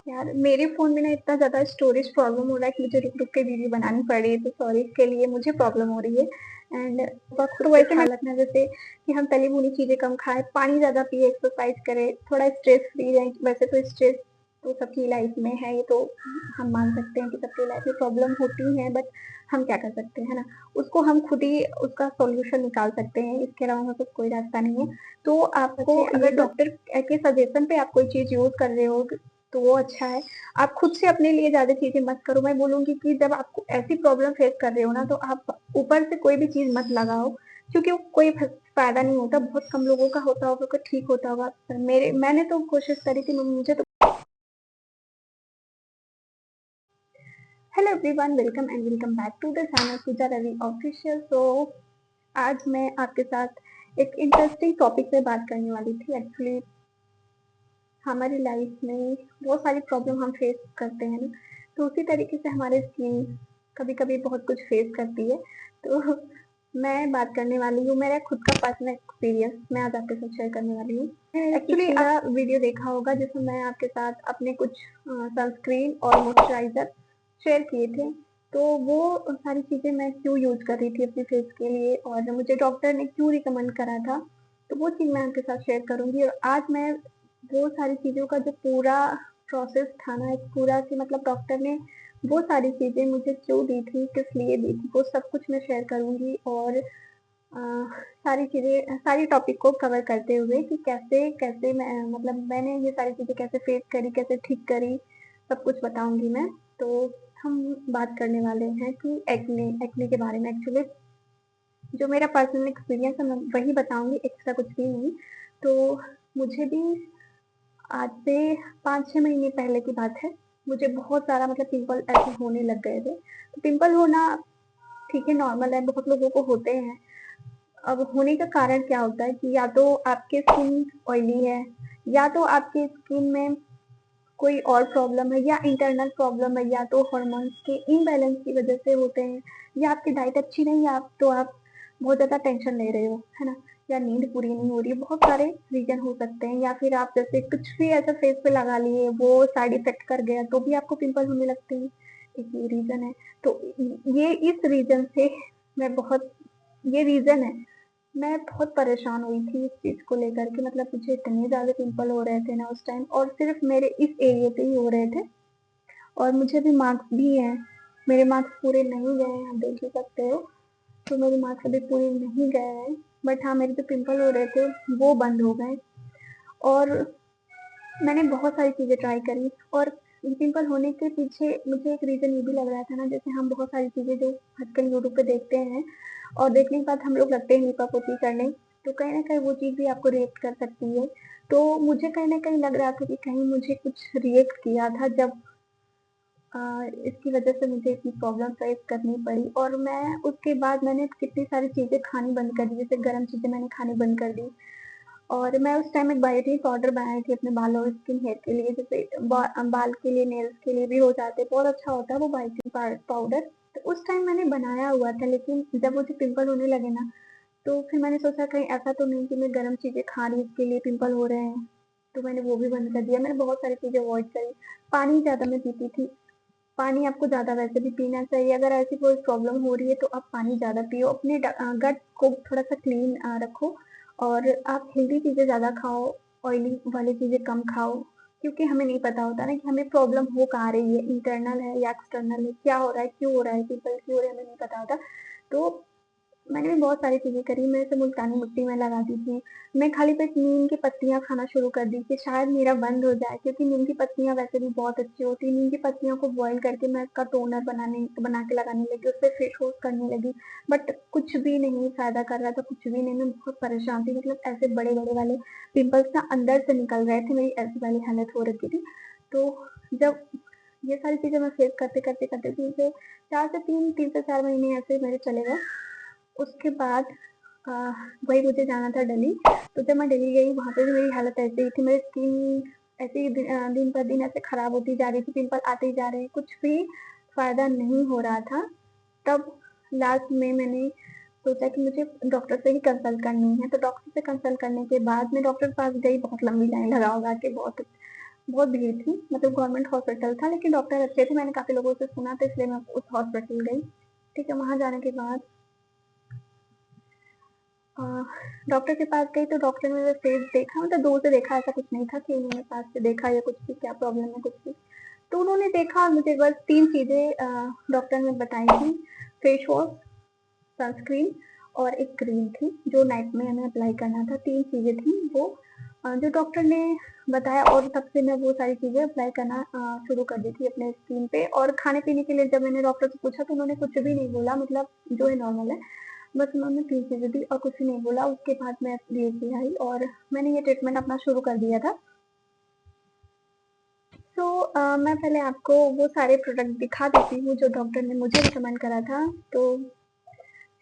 यार मेरे फ़ोन में ना इतना ज़्यादा स्टोरेज प्रॉब्लम हो रहा है कि मुझे रुक-रुक के वीडियो बनानी पड़ रही है, तो सॉरी इसके लिए मुझे प्रॉब्लम हो रही है। एंड खुद तो पे वैसे मैं ख़्याल रखना जैसे कि हम तली-भुनी चीज़ें कम खाएँ, पानी ज़्यादा पिएँ, एक्सरसाइज़ करें, थोड़ा स्ट्रेस फ्री रहें। वैसे तो स्ट्रेस तो सबकी लाइफ़ में है, ये तो हम मान सकते हैं कि सबकी लाइफ़ में प्रॉब्लम होती है, बट हम क्या कर सकते हैं, है ना? उसको हम खुद ही उसका सॉल्यूशन निकाल सकते हैं, इसके अलावा हमारे पास कोई रास्ता नहीं है। तो आपको अच्छे अगर ये तो डॉक्टर के सजेशन पे आप कोई चीज़ यूज़ कर रहे हो तो वो अच्छा है। आप खुद से अपने लिए ज़्यादा चीज़ें मत करो। मैं बोलूँगी कि जब आपको ऐसी प्रॉब्लम फेस कर रहे हो ना, तो आप ऊपर से कोई भी चीज़ मत लगाओ, क्योंकि वो कोई फ़ायदा नहीं होता। बहुत कम लोगों का होता होगा, कि ठीक होता होगा। पर मैंने तो कोशिश करी थी, मुझे तो hello everyone, welcome and welcome back to the channel Pooja Ravi official. So आज मैं आपके साथ एक इंटरेस्टिंग टॉपिक पे बात करने वाली थी। एक्चुअली हमारी लाइफ में बहुत सारी प्रॉब्लम हम फेस करते हैं ना, तो उसी तरीके से हमारी स्किन कभी-कभी बहुत कुछ फेस करती है। तो मैं बात करने वाली हूँ मेरा खुद का पर्सनल एक्सपीरियंस, मैं आज आपके साथ शेयर करने वाली हूँ। मैंने एक्चुअली पिछला आप वीडियो देखा होगा जिसमें मैं आपके साथ अपने कुछ सनस्क्रीन और मॉइस्चराइज़र शेयर किए थे। तो वो सारी चीज़ें मैं क्यों यूज़ कर रही थी अपने फेस के लिए और मुझे डॉक्टर ने क्यों रिकमेंड करा था, तो वो चीज़ मैं आपके साथ शेयर करूँगी। और आज मैं वो सारी चीज़ों का जो पूरा प्रोसेस था ना, एक पूरा कि मतलब डॉक्टर ने वो सारी चीज़ें मुझे क्यों दी थी, किस लिए दी थी, वो सब कुछ मैं शेयर करूँगी। और सारी चीज़ें, सारी टॉपिक को कवर करते हुए कि कैसे मैं मतलब मैंने ये सारी चीज़ें कैसे फेस करी, कैसे ठीक करी, सब कुछ बताऊँगी मैं। तो हम बात करने वाले हैं कि एक्ने एक्ने के बारे में। एक्चुअली जो मेरा पर्सनल एक्सपीरियंस है मैं वही बताऊँगी, एक्स्ट्रा कुछ भी नहीं। तो मुझे भी आज से 5-6 महीने पहले की बात है। मुझे बहुत सारा मतलब पिंपल ऐसे होने लग गए थे। तो पिंपल होना ठीक है, नॉर्मल है, बहुत लोगों को होते हैं। अब होने का कारण क्या होता है कि या तो आपकी स्किन ऑयली है, या तो आपकी स्किन में कोई और प्रॉब्लम है, या इंटरनल प्रॉब्लम है, या तो हार्मोन्स के इम्बैलेंस की वजह से होते हैं, या आपकी डाइट अच्छी नहीं है, आप बहुत ज़्यादा टेंशन ले रहे हो, है ना? या नींद पूरी नहीं हो रही है, बहुत सारे रीज़न हो सकते हैं। या फिर आप जैसे कुछ भी ऐसा फेस पे लगा लिए, वो साइड इफ़ेक्ट कर गया, तो भी आपको पिंपल होने लगते हैं। एक ये रीज़न है। तो ये इस रीज़न से मैं बहुत ये रीज़न है, मैं बहुत परेशान हुई थी इस चीज़ को लेकर के। मतलब मुझे इतने ज़्यादा पिंपल हो रहे थे ना उस टाइम, और सिर्फ़ मेरे इस एरिया पे ही हो रहे थे। और मुझे भी मार्क्स भी हैं, मेरे मार्क्स पूरे नहीं गए हैं, आप देख ही सकते हो। तो मेरे मार्क्स अभी पूरे नहीं गए हैं, बट हाँ, मेरे जो पिंपल हो रहे थे वो बंद हो गए। और मैंने बहुत सारी चीज़ें ट्राई करी, और पिंपल होने के पीछे मुझे एक रीज़न ये भी लग रहा था ना, जैसे हम बहुत सारी चीज़ें जो आजकल यूट्यूब पे देखते हैं, और देखने के बाद हम लोग लगते हैं लीपापोती करने, तो कहीं न कहीं वो चीज़ भी आपको रिएक्ट कर सकती है। तो मुझे कहीं न कहीं लग रहा था कि कहीं मुझे कुछ रिएक्ट किया था, जब अ, इसकी वज़ह से मुझे इतनी प्रॉब्लम फेस करनी पड़ी। और मैं उसके बाद मैंने कितनी सारी चीज़ें खानी बंद कर दी, जैसे गरम चीज़ें मैंने खानी बंद कर दी। और मैं उस टाइम एक बायोटिन पाउडर बनाई थी अपने बालों और स्किन हेयर के लिए, जैसे बाल के लिए, नेल्स के लिए भी हो जाते हैं, बहुत अच्छा होता है वो बायोटिन पाउडर। तो उस टाइम मैंने बनाया हुआ था, लेकिन जब मुझे पिंपल होने लगे ना, तो फिर मैंने सोचा कहीं ऐसा तो नहीं कि मैं गरम चीज़ें खा रही इसके लिए पिंपल हो रहे हैं, तो मैंने वो भी बंद कर दिया। मैंने बहुत सारी चीज़ें अवॉइड करी। पानी ज़्यादा मैं पीती थी। पानी आपको ज़्यादा वैसे भी पीना चाहिए, अगर ऐसी कोई प्रॉब्लम हो रही है तो आप पानी ज़्यादा पियो, अपने गट को थोड़ा-सा क्लीन रखो। और आप हेल्दी चीज़ें ज़्यादा खाओ, ऑयली वाली चीज़ें कम खाओ, क्योंकि हमें नहीं पता होता ना कि हमें प्रॉब्लम हो कहाँ रही है, इंटरनल है या एक्सटर्नल है, क्या हो रहा है, क्यों हो रहा है, पिंपल क्यों हो रहे हैं, हमें नहीं पता होता। तो मैंने भी बहुत सारी चीज़ें करी, मैं जैसे मुल्तानी मिट्टी में लगाती थी। मैं खाली पेट नीम की पत्तियाँ खाना शुरू कर दी कि शायद मेरा बंद हो जाए, क्योंकि नीम की पत्तियाँ वैसे भी बहुत अच्छी होती हैं। नीम की पत्तियों को बॉयल करके मैं उसका टोनर बना के लगाने लगी, उससे फेस वॉश करने लगी। बट कुछ भी नहीं फ़ायदा कर रहा था, कुछ भी नहीं, मैं बहुत परेशान थी। मतलब ऐसे बड़े-बड़े वाले पिंपल्स ना अंदर से निकल रहे थे, मेरी ऐसी वाली हालत हो रखी थी। तो जब ये सारी चीज़ें मैं फेस करते-करते 3 से 4 महीने ऐसे मेरे चले गए। उसके बाद अ, वही मुझे जाना था दिल्ली। तो जब मैं दिल्ली गई, वहाँ पे भी मेरी हालत ऐसे ही थी। मेरी स्किन ऐसे ही दिन पर दिन ऐसे खराब होती जा रही थी, पिंपल आते ही जा रहे हैं, कुछ भी फ़ायदा नहीं हो रहा था। तब लास्ट में मैंने सोचा कि मुझे डॉक्टर से ही कंसल्ट करनी है। तो डॉक्टर से कंसल्ट करने के बाद मैं डॉक्टर के पास गई, बहुत लंबी लाइन लगा के बहुत बहुत भीड़ थी, मतलब गवर्नमेंट हॉस्पिटल था, लेकिन डॉक्टर अच्छे थे, मैंने काफ़ी लोगों से सुना था, इसलिए मैं उस हॉस्पिटल गई। ठीक है, वहाँ जाने के बाद डॉक्टर के पास गई तो डॉक्टर ने मेरा फेस देखा, मतलब दूर से देखा, ऐसा कुछ नहीं था कि उन्होंने पास से देखा या कुछ भी क्या प्रॉब्लम है कुछ भी। तो उन्होंने देखा और मुझे बस 3 चीज़ें डॉक्टर ने बताई थी, फेस वॉश, सनस्क्रीन और एक क्रीम थी जो नाइट में हमें अप्लाई करना था। 3 चीज़ें थी वो जो डॉक्टर ने बताया, और तब से मैं वो सारी चीज़ें अप्लाई करना शुरू कर दी थी अपने स्किन पे। और खाने-पीने के लिए जब मैंने डॉक्टर से पूछा तो उन्होंने कुछ भी नहीं बोला, मतलब जो है नॉर्मल है। बस उन्होंने 3 चीज़ें दी और कुछ नहीं बोला। उसके बाद मैं लेके आई और मैंने ये ट्रीटमेंट अपना शुरू कर दिया था। तो मैं पहले आपको वो सारे प्रोडक्ट दिखा देती हूँ जो डॉक्टर ने मुझे रिकमेंड करा था। तो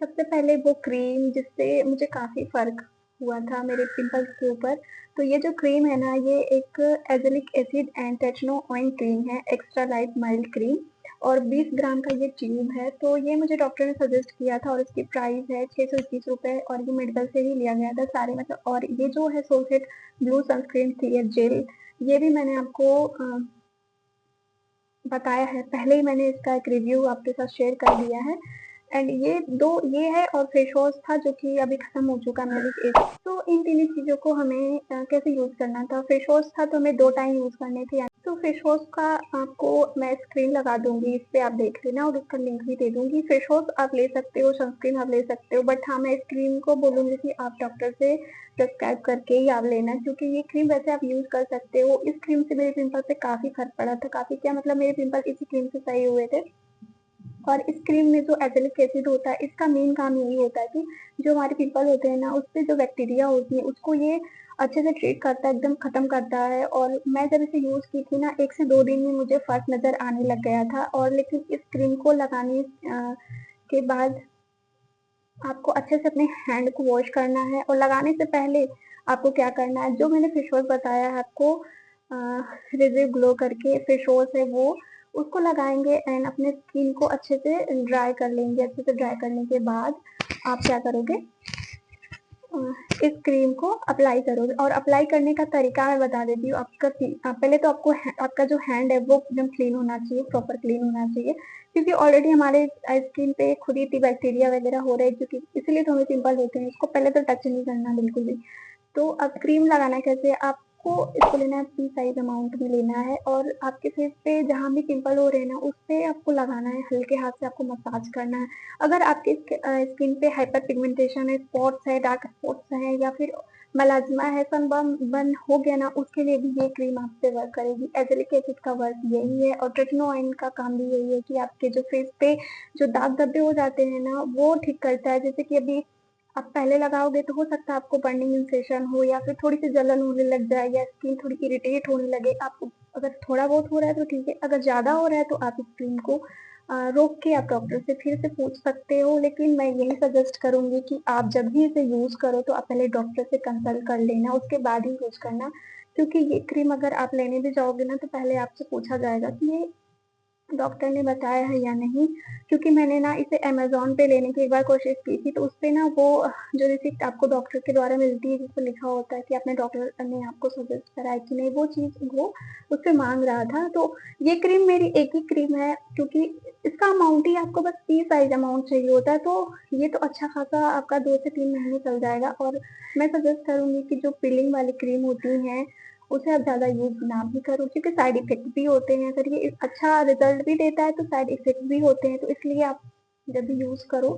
सबसे पहले वो क्रीम जिससे मुझे काफ़ी फ़र्क हुआ था मेरे पिंपल्स के ऊपर। तो ये जो क्रीम है ना, ये एक एज़ेलिक एसिड एंड टेटनो ऑयल क्रीम है, एक्स्ट्रा लाइट माइल्ड क्रीम, और 20 ग्राम का ये ट्यूब है। तो ये मुझे डॉक्टर ने सजेस्ट किया था और इसकी प्राइस है 621 रुपये, और ये मेडिकल से ही लिया गया था सारे, मतलब। और ये जो है सोलफेट ब्लू सनस्क्रीन क्लियर जेल, ये भी मैंने आपको बताया है पहले ही, मैंने इसका एक रिव्यू आपके साथ शेयर कर दिया है। एंड ये है, और फेस वॉश था जो कि अभी खत्म हो चुका है मेरी एज। तो इन तीनों चीज़ों को हमें कैसे यूज़ करना था। फेस वॉश था तो हमें 2 टाइम यूज़ करने थे। तो फेस वॉश का आपको मैं स्क्रीन लगा दूंगी, इस पे आप देख लेना, और उसका लिंक भी दे दूंगी। फेस वॉश आप ले सकते हो, सनस्क्रीन आप ले सकते हो, बट हाँ, मैं इस क्रीम को बोलूंगी कि आप डॉक्टर से प्रिस्क्राइब करके ही आप लेना, क्योंकि ये क्रीम वैसे आप यूज़ कर सकते हो। इस क्रीम से मेरे पिंपल पे काफ़ी फ़र्क पड़ा था, काफ़ी क्या, मतलब मेरे पिंपल इसी क्रीम से सही हुए थे। और इस क्रीम में जो एज़ेलिक एसिड होता है, इसका मेन काम यही होता है कि जो हमारे पिंपल होते हैं ना, उसपे जो बैक्टीरिया होती है उसको ये अच्छे से ट्रीट करता है, एकदम खत्म करता है। और मैं जब इसे यूज़ की थी ना, 1 से 2 दिन में मुझे फ़र्क नज़र आने लग गया था। और लेकिन इस क्रीम को लगाने के बाद आपको अच्छे से अपने हैंड को वॉश करना है, और लगाने से पहले आपको क्या करना है, जो मैंने फेस वॉश बताया है आपको, रिज़िव ग्लो करके फेस वॉश है वो, उसको लगाएँगे एंड अपने स्किन को अच्छे से ड्राई कर लेंगे। अच्छे से ड्राई करने के बाद आप क्या करोगे, इस क्रीम को अप्लाई करोगे। और अप्लाई करने का तरीका मैं बता देती हूँ। पहले तो आपका जो हैंड है वो एकदम क्लीन होना चाहिए, प्रॉपर क्लीन होना चाहिए, क्योंकि ऑलरेडी हमारे स्किन पे खुद ही इतनी बैक्टीरिया वगैरह हो रहे हैं, क्योंकि इसलिए तो हमें पिंपल होते हैं। इसको पहले तो टच नहीं करना बिल्कुल भी। तो अब क्रीम लगाना कैसे, आपको इसको लेना है, पी साइज अमाउंट में लेना है, और आपके फेस पे जहाँ भी पिंपल हो रहे हैं ना, उस पे आपको लगाना है, हल्के हाथ से आपको मसाज करना है। अगर आपके स्किन पे हाइपर पिगमेंटेशन है, स्पॉट्स है, डार्क स्पॉट्स हैं, या फिर मेलाज्मा है, सनबर्न हो गया ना, उसके लिए भी ये क्रीम आप पे वर्क करेगी। एज़ेलिक एसिड का वर्क यही है, और ट्रेटनोइन का काम भी यही है कि आपके जो फेस पे जो दाग धब्बे हो जाते हैं ना, वो ठीक करता है। जैसे कि अभी आप पहले लगाओगे तो हो सकता है आपको बर्निंग सेंसेशन हो, या फिर थोड़ी सी जलन होने लग जाए, या स्किन थोड़ी इरिटेट होने लगे आपको। अगर थोड़ा बहुत हो रहा है तो ठीक है, अगर ज़्यादा हो रहा है तो आप इस क्रीम को रोक के आप डॉक्टर से फिर से पूछ सकते हो। लेकिन मैं यही सजेस्ट करूंगी कि आप जब भी इसे यूज़ करो तो आप पहले डॉक्टर से कंसल्ट कर लेना, उसके बाद ही यूज़ करना। क्योंकि ये क्रीम अगर आप लेने भी जाओगे ना, तो पहले आपसे पूछा जाएगा कि ये डॉक्टर ने बताया है या नहीं। क्योंकि मैंने ना इसे अमेज़न पे लेने की एक बार कोशिश की थी, तो उसपे ना वो जो रिसिप्ट आपको डॉक्टर के द्वारा मिलती है, जिसपे लिखा होता है कि आपने डॉक्टर ने आपको सजेस्ट करा है कि नहीं, वो चीज़ वो उसपे माँग रहा था। तो ये क्रीम मेरी एक ही क्रीम है, क्योंकि इसका अमाउंट ही आपको बस 30 साइज़ अमाउंट चाहिए होता है, तो ये तो अच्छा खासा आपका 2 से 3 महीने चल जाएगा। और मैं सजेस्ट करूँगी कि जो पीलिंग वाली क्रीम होती हैं, उसे आप ज़्यादा यूज़ ना भी करो, क्योंकि साइड इफ़ेक्ट भी होते हैं। अगर ये अच्छा रिज़ल्ट भी देता है तो साइड इफ़ेक्ट भी होते हैं, तो इसलिए आप जब भी यूज़ करो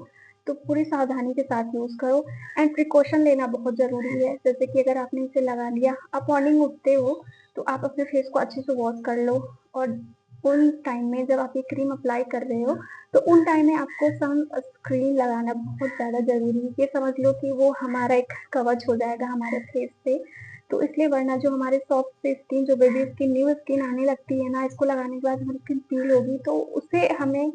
तो पूरी सावधानी के साथ यूज़ करो। एंड प्रिकॉशन लेना बहुत ज़रूरी है। जैसे कि अगर आपने इसे लगा लिया, आप मॉर्निंग उठते हो तो आप अपने फेस को अच्छे से वॉश कर लो, और उन टाइम में जब आप ये क्रीम अप्लाई कर रहे हो, तो उन टाइम में आपको सनस्क्रीन लगाना बहुत ज़्यादा ज़रूरी है। ये समझ लो कि वो हमारा एक कवच हो जाएगा हमारे फेस पे। तो इसलिए, वरना जो हमारे सॉफ्ट से स्किन, जो बेबी स्किन, न्यू स्किन आने लगती है ना, इसको लगाने के बाद हमारी स्किन पील होगी, तो उसे हमें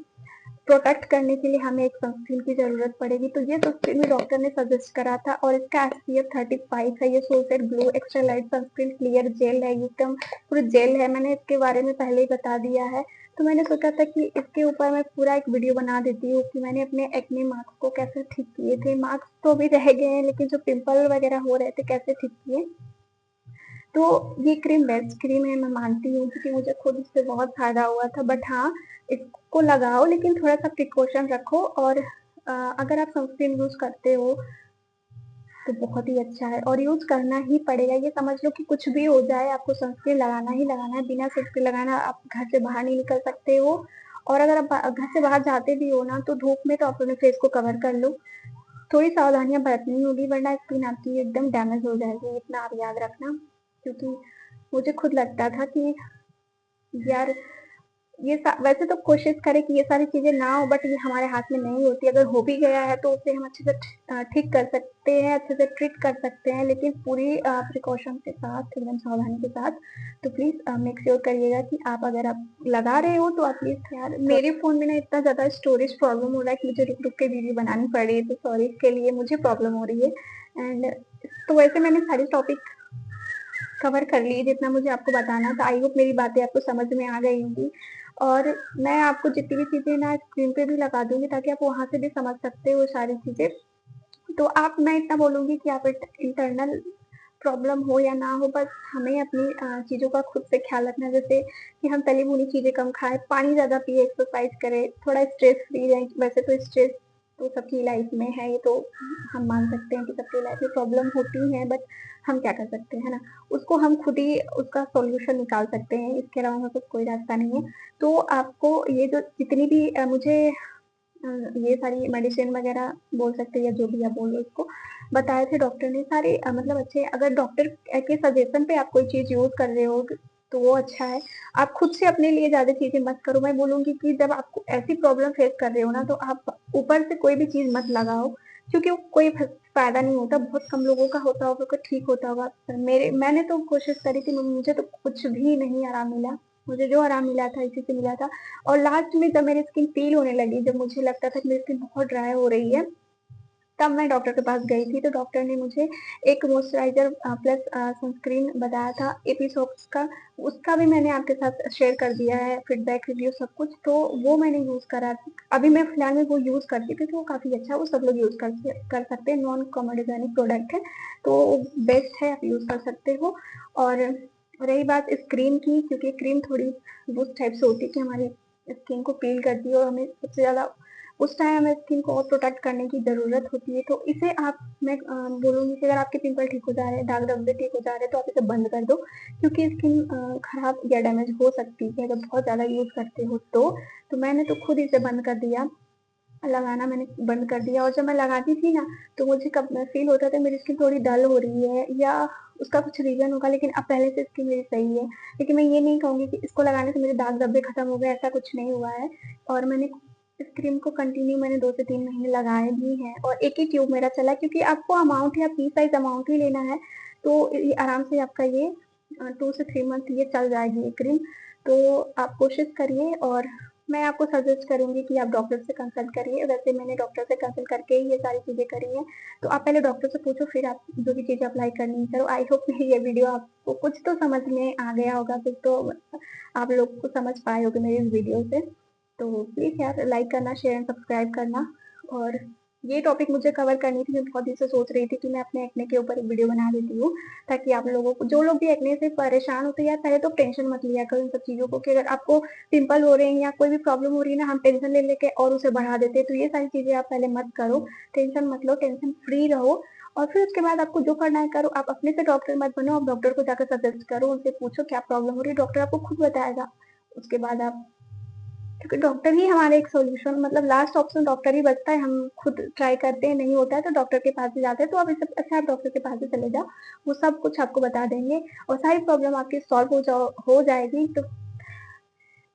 प्रोटेक्ट करने के लिए हमें एक सनस्क्रीन की ज़रूरत पड़ेगी। तो ये सनस्क्रीन भी डॉक्टर ने सजेस्ट करा था, और इसका SPF 35 है। ये सोलफेट glow extra light sunscreen clear gel है, एकदम पूरी जेल है। मैंने इसके बारे में पहले ही बता दिया है। तो मैंने सोचा था कि इसके ऊपर मैं पूरा एक वीडियो बना देती हूँ कि मैंने अपने एक्ने मार्क्स को कैसे ठीक किए थे। मार्क्स तो अभी रह गए हैं, लेकिन जो पिंपल वगैरह हो रहे थे कैसे ठीक किए। तो ये क्रीम बेस्ट क्रीम है, मैं मानती हूँ, क्योंकि मुझे खुद इससे बहुत फ़ायदा हुआ था। बट हाँ, इसको लगाओ लेकिन थोड़ा-सा प्रिकॉशन रखो, और अगर आप सनस्क्रीन यूज़ करते हो तो बहुत ही अच्छा है, और यूज़ करना ही पड़ेगा। ये समझ लो कि कुछ भी हो जाए, आपको सनस्क्रीन लगाना ही लगाना है। बिना सनस्क्रीन लगाना आप घर से बाहर नहीं निकल सकते हो, और अगर आप घर से बाहर जाते भी हो ना, तो धूप में तो आप अपने फेस को कवर कर लो। थोड़ी सावधानियाँ बरतनी होगी, वरना स्किन आपकी एकदम डैमेज हो जाएगी, इतना आप याद रखना। क्योंकि मुझे खुद लगता था कि यार, ये वैसे तो कोशिश करें कि ये सारी चीज़ें ना हो, बट ये हमारे हाथ में नहीं होती। अगर हो भी गया है तो उसे हम अच्छे से ठीक कर सकते हैं, अच्छे से ट्रीट कर सकते हैं, लेकिन पूरी प्रिकॉशन के साथ, एकदम सावधानी के साथ। तो प्लीज़ मेक श्योर करिएगा कि आप, अगर आप लगा रहे हो तो एटलीस्ट यार, मेरे फ़ोन में ना इतना ज़्यादा स्टोरेज प्रॉब्लम हो रहा है कि मुझे रुक-रुक के वीडियो बनानी पड़ रही है, तो सॉरी, इसके लिए मुझे प्रॉब्लम हो रही है। एंड तो वैसे मैंने सारी टॉपिक कवर कर ली जितना मुझे आपको बताना था। आई होप मेरी बातें आपको समझ में आ गई होंगी, और मैं आपको जितनी भी चीज़ें ना स्क्रीन पे भी लगा दूँगी, ताकि आप वहाँ से भी समझ सकते हो सारी चीज़ें। तो आप, मैं इतना बोलूँगी कि आप इंटरनल प्रॉब्लम हो या ना हो, बस हमें अपनी चीज़ों का खुद से ख़्याल रखना है। जैसे कि हम तली-भुनी चीज़ें कम खाएँ, पानी ज़्यादा पिएँ, एक्सरसाइज़ करें, थोड़ा स्ट्रेस फ्री रहें। वैसे तो स्ट्रेस तो सबकी लाइफ़ में है, ये तो हम मान सकते हैं कि सबकी लाइफ़ में प्रॉब्लम होती है, बट हम क्या कर सकते हैं, है ना? उसको हम खुद ही उसका सॉल्यूशन निकाल सकते हैं, इसके अलावा हमारे पास कोई रास्ता नहीं है। तो आपको ये जो जितनी भी मुझे ये सारी मेडिसिन वगैरह बोल सकते हैं, या जो भी आप बोलो इसको, बताए थे डॉक्टर ने सारे, मतलब अच्छे। अगर डॉक्टर के सजेशन पे आप कोई चीज़ यूज़ कर रहे हो तो वो अच्छा है। आप खुद से अपने लिए ज़्यादा चीज़ें मत करो। मैं बोलूँगी कि जब आपको ऐसी प्रॉब्लम फेस कर रहे हो ना, तो आप ऊपर से कोई भी चीज़ मत लगाओ, क्योंकि वो कोई फ़ायदा नहीं होता। बहुत कम लोगों का होता होगा कि ठीक होता होगा। मैंने तो कोशिश करी थी, मुझे तो कुछ भी नहीं आराम मिला। मुझे जो आराम मिला था इसी से मिला था। और लास्ट में जब मेरी स्किन पील होने लगी, जब मुझे लगता था कि मेरी स्किन बहुत ड्राई हो रही है, तब मैं डॉक्टर के पास गई थी। तो डॉक्टर ने मुझे एक मॉइस्चराइज़र प्लस सनस्क्रीन बताया था एपिसोक्स का। उसका भी मैंने आपके साथ शेयर कर दिया है, फीडबैक, रिव्यू सब कुछ। तो वो मैंने यूज़ करा। अभी मैं फिलहाल में वो यूज़ करती थी, तो वो काफ़ी अच्छा है, वो सब लोग यूज़ कर सकते हैं। नॉन कॉमेडोजेनिक प्रोडक्ट है, तो बेस्ट है, आप यूज़ कर सकते हो। और रही बात इस क्रीम की, क्योंकि क्रीम थोड़ी उस टाइप से होती है कि हमारी स्किन को पील करती है, और हमें सबसे ज़्यादा उस टाइम हमें स्किन को और प्रोटेक्ट करने की ज़रूरत होती है। तो इसे आप, मैं बोलूँगी कि अगर आपके पिंपल ठीक हो जा रहे हैं, दाग-धब्बे ठीक हो जा रहे हैं, तो आप इसे बंद कर दो, क्योंकि स्किन खराब या डैमेज हो सकती है अगर बहुत ज़्यादा यूज़ करते हो तो। तो मैंने तो खुद इसे बंद कर दिया, लगाना मैंने बंद कर दिया। और जब मैं लगाती थी ना, तो मुझे कब फ़ील होता था मेरी स्किन थोड़ी डल हो रही है, या उसका कुछ रीज़न होगा, लेकिन अब पहले से स्किन मेरी सही है। लेकिन मैं ये नहीं कहूँगी कि इसको लगाने से मेरे दाग-धब्बे खत्म हो गए, ऐसा कुछ नहीं हुआ है। और मैंने इस क्रीम को कंटिन्यू मैंने 2 से 3 महीने लगाए भी हैं, और एक ही ट्यूब मेरा चला, क्योंकि आपको अमाउंट या पी साइज़ अमाउंट ही लेना है, तो ये आराम से आपका ये 2 से 3 मंथ ये चल जाएगी ये क्रीम। तो आप कोशिश करिए, और मैं आपको सजेस्ट करूँगी कि आप डॉक्टर से कंसल्ट करिए। वैसे मैंने डॉक्टर से कंसल्ट करके ही ये सारी चीज़ें करी हैं। तो आप पहले डॉक्टर से पूछो, फिर आप जो भी चीज़ें अप्लाई करनी है करो। आई होप मेरी ये वीडियो आपको कुछ तो समझ में आ गया होगा, कुछ तो आप लोग को समझ पाए होंगे मेरी इस वीडियो से। तो प्लीज़ यार, लाइक करना, शेयर एंड सब्सक्राइब करना। और ये टॉपिक मुझे कवर करनी थी, मैं बहुत दिन से सोच रही थी कि मैं अपने एक्ने के ऊपर एक वीडियो बना देती हूँ, ताकि आप लोगों को, जो लोग भी एक्ने से परेशान होते हैं, यार पहले तो टेंशन मत लिया करो इन सब चीज़ों को, कि अगर आपको पिंपल हो रहे हैं या कोई भी प्रॉब्लम हो रही है ना, हम टेंशन ले लेके और उसे बढ़ा देते हैं। तो ये सारी चीज़ें आप पहले मत करो, टेंशन मत लो, टेंशन फ्री रहो, और फिर उसके बाद आपको जो करना है करो। आप अपने से डॉक्टर मत बनो, आप डॉक्टर को जाकर सजेस्ट करो, उनसे पूछो क्या प्रॉब्लम हो रही है, डॉक्टर आपको खुद बताएगा। उसके बाद आप, क्योंकि डॉक्टर ही हमारा एक सॉल्यूशन, मतलब लास्ट ऑप्शन डॉक्टर ही बचता है। हम खुद ट्राई करते हैं, नहीं होता है तो डॉक्टर के पास ही जाते हैं। तो अब इससे अच्छा आप डॉक्टर के पास ही चले जाओ, वो सब कुछ आपको बता देंगे, और सारी प्रॉब्लम आपकी सॉल्व हो जाएगी। तो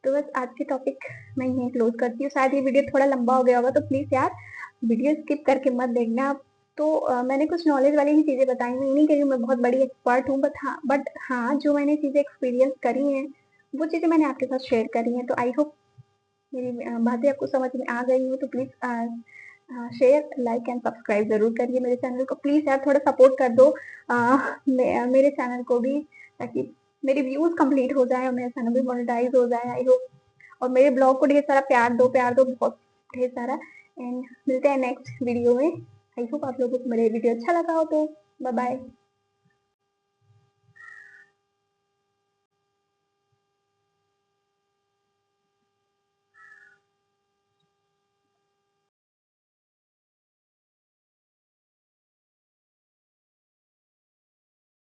बस आज की टॉपिक मैं यहीं क्लोज करती हूँ। शायद ये वीडियो थोड़ा लंबा हो गया होगा, तो प्लीज़ यार वीडियो स्किप करके मत देखना आप। तो मैंने कुछ नॉलेज वाली ही चीज़ें बताई हैं, ये नहीं कह रही हूँ मैं बहुत बड़ी एक्सपर्ट हूँ, बट हाँ, जो मैंने चीज़ें एक्सपीरियंस करी हैं, वो चीज़ें मैंने आपके साथ शेयर करी हैं। तो आई होप मेरी बातें आपको समझ में आ गई हो। तो please share, like and subscribe ज़रूर करिए मेरे चैनल को। प्लीज़ यार थोड़ा सपोर्ट कर दो मेरे चैनल को भी, ताकि मेरे व्यूज़ कंप्लीट हो जाए और मेरा चैनल भी मोनेटाइज़ हो जाए, आई होप। और मेरे ब्लॉग को ढेर सारा प्यार दो बहुत ढेर सारा। एंड मिलते हैं नेक्स्ट वीडियो में। आई होप आप लोगों को मेरा वीडियो अच्छा लगा हो। तो बाय बाय।